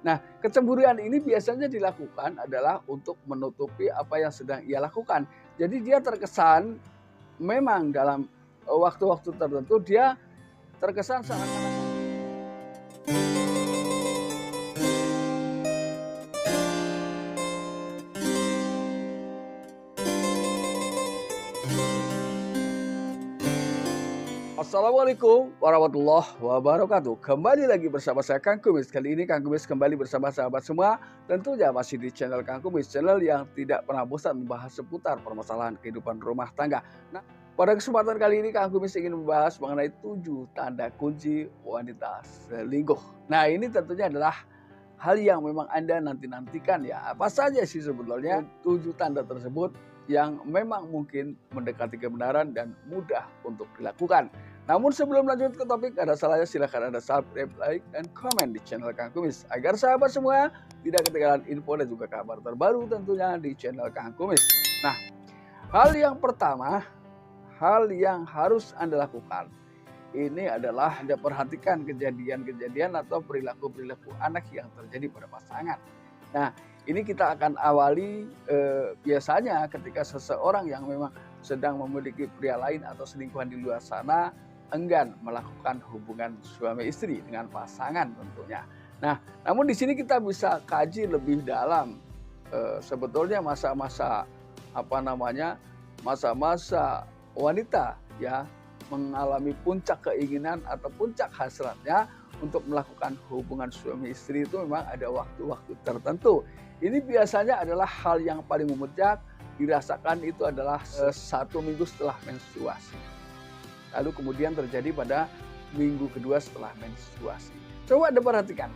Nah, kecemburuan ini biasanya dilakukan adalah untuk menutupi apa yang sedang ia lakukan. Jadi dia terkesan memang dalam waktu-waktu tertentu dia terkesan seakan-akan. Assalamualaikum warahmatullahi wabarakatuh. Kembali lagi bersama saya Kang Kumis. Kali ini Kang Kumis kembali bersama sahabat semua. Tentunya masih di channel Kang Kumis, channel yang tidak pernah bosan membahas seputar permasalahan kehidupan rumah tangga. Nah, pada kesempatan kali ini Kang Kumis ingin membahas mengenai 7 tanda kunci wanita selingkuh. Nah, ini tentunya adalah hal yang memang Anda nanti-nantikan ya. Apa saja sih sebetulnya 7 tanda tersebut yang memang mungkin mendekati kebenaran dan mudah untuk dilakukan. Namun sebelum lanjut ke topik, ada salahnya silahkan Anda subscribe, like, dan komen di channel Kang Kumis agar sahabat semua tidak ketinggalan info dan juga kabar terbaru tentunya di channel Kang Kumis. Nah, hal yang pertama, hal yang harus Anda lakukan ini adalah Anda perhatikan kejadian-kejadian atau perilaku-perilaku anak yang terjadi pada pasangan. Nah, ini kita akan awali biasanya ketika seseorang yang memang sedang memiliki pria lain atau selingkuhan di luar sana enggan melakukan hubungan suami istri dengan pasangan tentunya. Nah, namun di sini kita bisa kaji lebih dalam sebetulnya masa-masa masa-masa wanita ya mengalami puncak keinginan atau puncak hasratnya untuk melakukan hubungan suami istri itu memang ada waktu-waktu tertentu. Ini biasanya adalah hal yang paling memuncak dirasakan itu adalah 1 minggu setelah menstruasi. Lalu kemudian terjadi pada minggu kedua setelah menstruasi. Coba Anda perhatikan,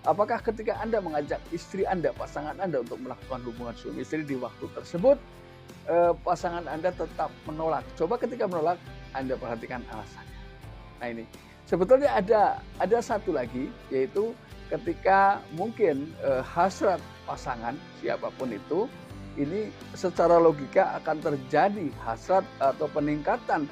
apakah ketika Anda mengajak istri Anda, pasangan Anda untuk melakukan hubungan suami istri di waktu tersebut, pasangan Anda tetap menolak. Coba ketika menolak, Anda perhatikan alasannya. Nah ini, sebetulnya ada satu lagi, yaitu ketika mungkin hasrat pasangan siapapun itu, ini secara logika akan terjadi hasrat atau peningkatan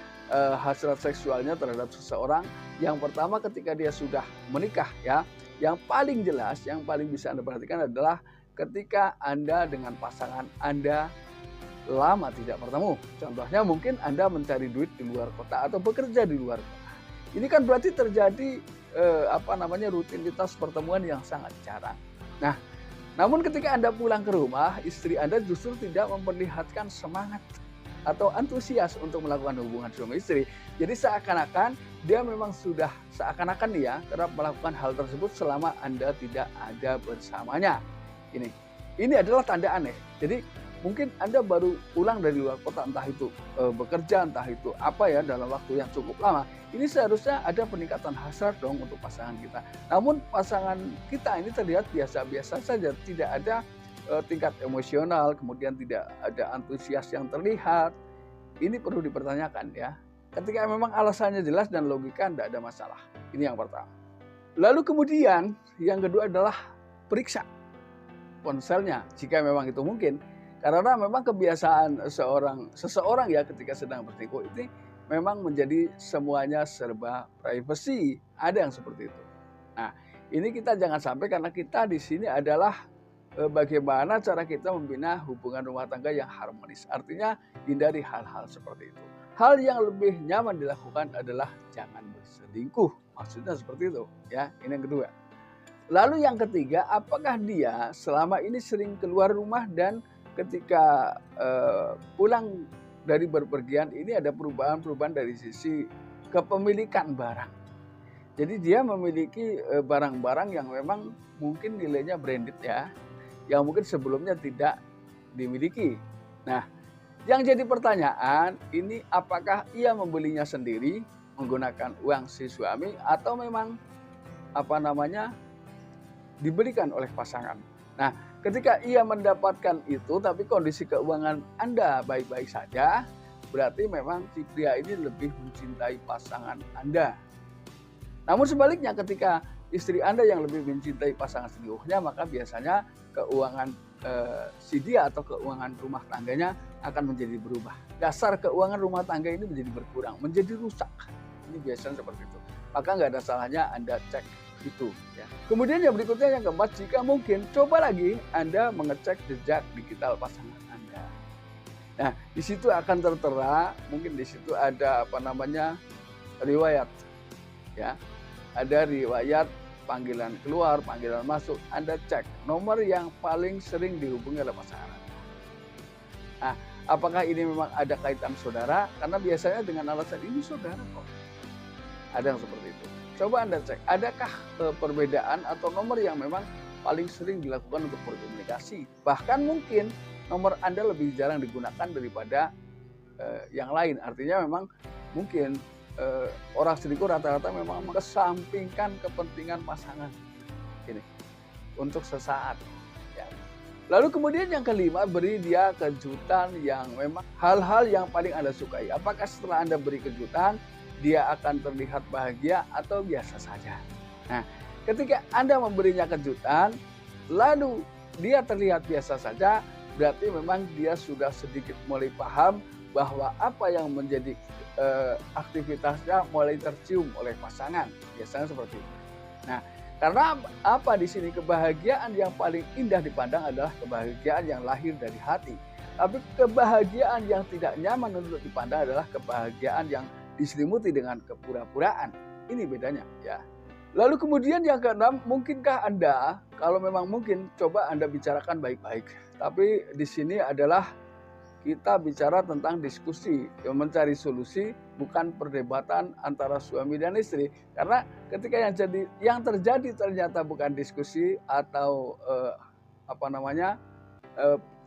hasrat seksualnya terhadap seseorang. Yang pertama ketika dia sudah menikah ya, yang paling jelas, yang paling bisa Anda perhatikan adalah ketika Anda dengan pasangan Anda lama tidak bertemu. Contohnya mungkin Anda mencari duit di luar kota atau bekerja di luar kota. Ini kan berarti terjadi rutinitas pertemuan yang sangat jarang. Nah, namun ketika Anda pulang ke rumah, istri Anda justru tidak memperlihatkan semangat atau antusias untuk melakukan hubungan suami istri. Jadi seakan-akan dia memang sudah seakan-akan dia kerap melakukan hal tersebut selama Anda tidak ada bersamanya. Ini adalah tanda aneh. Jadi mungkin Anda baru pulang dari luar kota, entah itu bekerja, entah itu apa ya, dalam waktu yang cukup lama. Ini seharusnya ada peningkatan hasrat dong untuk pasangan kita. Namun pasangan kita ini terlihat biasa-biasa saja, tidak ada tingkat emosional, kemudian tidak ada antusias yang terlihat. Ini perlu dipertanyakan ya. Ketika memang alasannya jelas dan logika, tidak ada masalah. Ini yang pertama. Lalu kemudian yang kedua adalah periksa ponselnya jika memang itu mungkin. Karena memang kebiasaan seseorang ya ketika sedang berselingkuh itu memang menjadi semuanya serba privasi. Ada yang seperti itu. Nah, ini kita jangan sampai, karena kita di sini adalah bagaimana cara kita membina hubungan rumah tangga yang harmonis. Artinya hindari hal-hal seperti itu. Hal yang lebih nyaman dilakukan adalah jangan berselingkuh. Maksudnya seperti itu ya. Ini yang kedua. Lalu yang ketiga, apakah dia selama ini sering keluar rumah dan ketika pulang dari berpergian ini ada perubahan-perubahan dari sisi kepemilikan barang. Jadi dia memiliki barang-barang yang memang mungkin nilainya branded ya, yang mungkin sebelumnya tidak dimiliki. Nah, yang jadi pertanyaan ini, apakah ia membelinya sendiri menggunakan uang si suami atau memang dibelikan oleh pasangan. Nah, ketika ia mendapatkan itu tapi kondisi keuangan Anda baik-baik saja, berarti memang si pria ini lebih mencintai pasangan Anda. Namun sebaliknya, ketika istri Anda yang lebih mencintai pasangan selingkuhnya, maka biasanya keuangan si dia atau keuangan rumah tangganya akan menjadi berubah. Dasar keuangan rumah tangga ini menjadi berkurang, menjadi rusak. Ini biasanya seperti itu. Maka nggak ada salahnya Anda cek itu ya. Kemudian yang berikutnya yang keempat, jika mungkin coba lagi Anda mengecek jejak digital pasangan Anda. Nah, di situ akan tertera, mungkin di situ ada riwayat ya. Ada riwayat panggilan keluar, panggilan masuk, Anda cek nomor yang paling sering dihubungi oleh pasangan Anda. Nah, apakah ini memang ada kaitan saudara? Karena biasanya dengan alasan ini saudara kok. Ada yang seperti itu. Coba Anda cek, adakah perbedaan atau nomor yang memang paling sering dilakukan untuk berkomunikasi. Bahkan mungkin nomor Anda lebih jarang digunakan daripada yang lain. Artinya memang mungkin orang selingkuh rata-rata memang mengesampingkan kepentingan pasangan ini untuk sesaat. Ya. Lalu kemudian yang kelima, beri dia kejutan yang memang hal-hal yang paling Anda sukai. Apakah setelah Anda beri kejutan, dia akan terlihat bahagia atau biasa saja? Nah, ketika Anda memberinya kejutan, lalu dia terlihat biasa saja, berarti memang dia sudah sedikit mulai paham bahwa apa yang menjadi aktivitasnya mulai tercium oleh pasangan. Biasanya seperti itu. Nah, karena apa di sini kebahagiaan yang paling indah dipandang adalah kebahagiaan yang lahir dari hati. Tapi kebahagiaan yang tidak nyaman untuk dipandang adalah kebahagiaan yang diselimuti dengan kepura-puraan. Ini bedanya ya. Lalu kemudian yang keenam, mungkinkah Anda, kalau memang mungkin, coba Anda bicarakan baik-baik. Tapi di sini adalah kita bicara tentang diskusi, mencari solusi, bukan perdebatan antara suami dan istri. Karena ketika yang terjadi ternyata bukan diskusi atau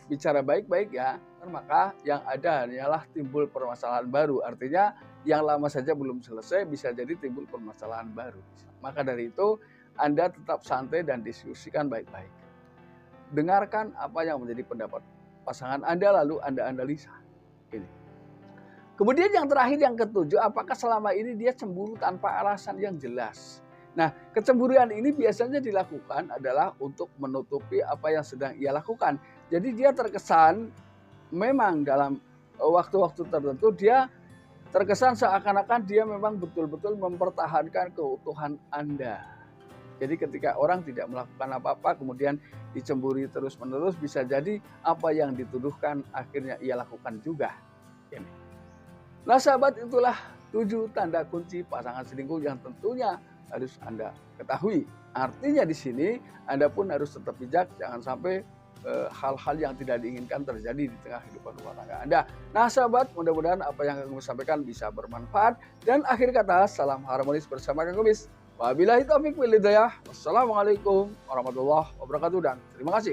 bicara baik-baik ya, maka yang ada hanyalah timbul permasalahan baru. Artinya yang lama saja belum selesai bisa jadi timbul permasalahan baru. Maka dari itu Anda tetap santai dan diskusikan baik-baik. Dengarkan apa yang menjadi pendapat pasangan Anda, lalu Anda analisa. Ini. Kemudian yang terakhir, yang ketujuh, apakah selama ini dia cemburu tanpa alasan yang jelas? Nah, kecemburuan ini biasanya dilakukan adalah untuk menutupi apa yang sedang ia lakukan. Jadi dia terkesan memang dalam waktu-waktu tertentu dia terkesan seakan-akan dia memang betul-betul mempertahankan keutuhan Anda. Jadi ketika orang tidak melakukan apa-apa kemudian dicemburi terus-menerus, bisa jadi apa yang dituduhkan akhirnya ia lakukan juga. Ini. Nah sahabat, itulah 7 tanda kunci pasangan selingkuh yang tentunya harus Anda ketahui. Artinya di sini Anda pun harus tetap bijak, jangan sampai hal-hal yang tidak diinginkan terjadi di tengah kehidupan rumah tangga Anda. Nah sahabat, mudah-mudahan apa yang kami sampaikan bisa bermanfaat. Dan akhir kata, salam harmonis bersama Kang Kumis. Wabillahi taufiq wal hidayah. Wassalamualaikum warahmatullahi wabarakatuh dan terima kasih.